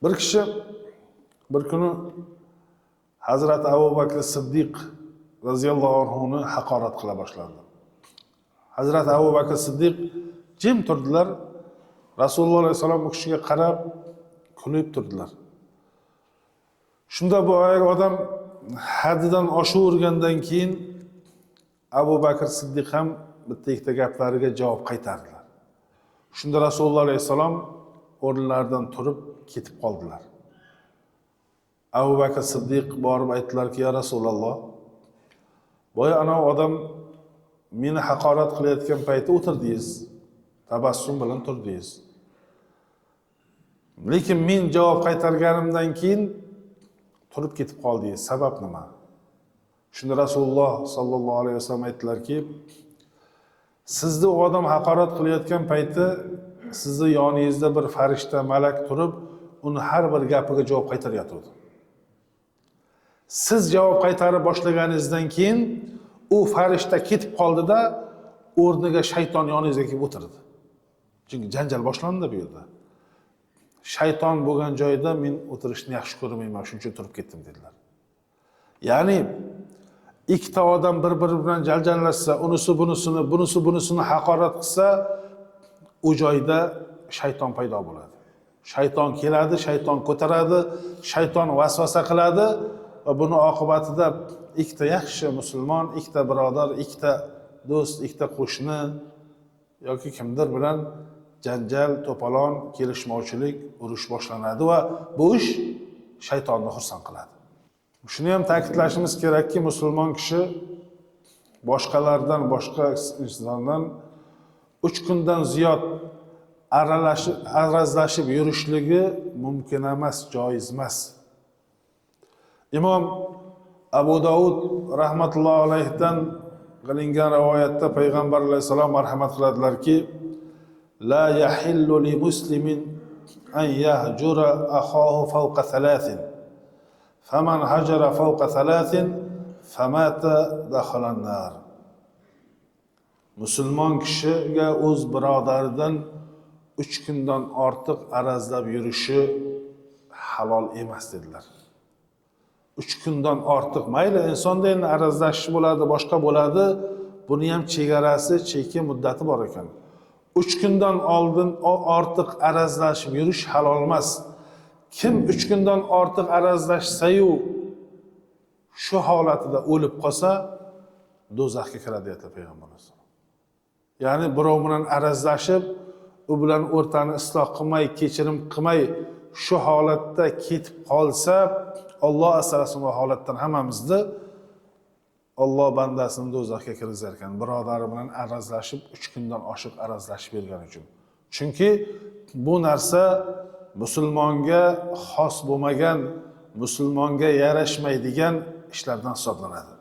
Bir kishi bir kuni Hazrat Abu Bakr Siddiq roziyallohu anhuni haqorat qila boshladi. Hazrat Abu Bakr Siddiq jim turdilar. Rasululloh alayhi vasallam bu kishiga qarab kulib turdilar. Shunda bu odam haddidan oshavergandan keyin Abu Bakr Siddiq ham bitta-ikkita gaplariga javob qaytardilar. Shunda Rasululloh alayhi vasallam o'rnlaridan turib ketib qoldilar. Abu Bakr Siddiq borib aytdilarki, ya Rasululloh, boya ana odam meni haqorat qilayotgan payti o'tirdingiz, tabassum bilan turdingiz. Lekin men javob qaytarganimdan keyin turib ketib qoldingiz. Sabab nima? Shunda Rasululloh sallallohu alayhi vasallam aytdilarki, sizni u odam haqorat qilayotgan payti sizni yoningizda bir farishta malak turib, uni har bir gapiga javob qaytaryotdi. Siz javob qaytarib boshlaganingizdan keyin u farishta ketib qoldida, o'rniga shayton yoningizga kelib o'tirdi. Chunki janjal boshlandi bu yerda. Shayton bo'lgan joyda men o'tirishni yaxshi ko'rmayman, shuning uchun turib ketdim dedilar. Ya'ni ikkita odam bir-biri bilan janjallashsa, bunisi bunisini haqorat qilsa, u joyda shayton paydo bo'ladi. Shayton keladi, shayton ko'taradi, shayton vasvasa qiladi va buni oqibatida ikkita yaxshi musulmon, ikkita birodar, ikkita do'st, ikkita qo'shni yoki kimdir bilan janjal, to'polon, kelishmovchilik, urush boshlanadi va bu ish shaytonni xursand qiladi. Shuni ham ta'kidlashimiz kerakki, musulmon kishi boshqa insondan 3 kundan ziyod arazlashib yurishligi mumkin emas, joiz emas. Imom Abu Dawud rahmatullohi alayhidan qilingan rivoyatda payg'ambar alayhisalom marhamat qiladilarki, la yahillu li muslimin an yahjura akhahu fawqa 3. Faman hajara fawqa 3 famata dakhala an-nar. Musulmon kishiga o'z birodaridan 3 kundan ortiq arazlab yurishi halol emas dedilar. 3 kundan ortiq, mayli insonda endi arazlashish bo'ladi, boshqa bo'ladi, buni ham chegarasi, cheki muddati bor ekan. 3 kundan ortiq arazlashib yurish halol emas. Kim 3 kundan ortiq arazlashsa-yu shu holatida o'lib qolsa, do'zaxga kiradi dedi payg'ambarimiz. Ya'ni birov bilan arazlashib, u bilan o'rtani isloh qilmay, kechirim qilmay shu holatda ketib qolsa, Alloh asrasin bu holatdan hammamizni Alloh bandasini do'zaxga kirgizar ekan, birodari bilan arazlashib 3 kundan oshiq arazlashib bergani uchun. Chunki bu narsa musulmonga xos bo'lmagan, musulmonga yarashmaydigan ishlardan hisoblanadi.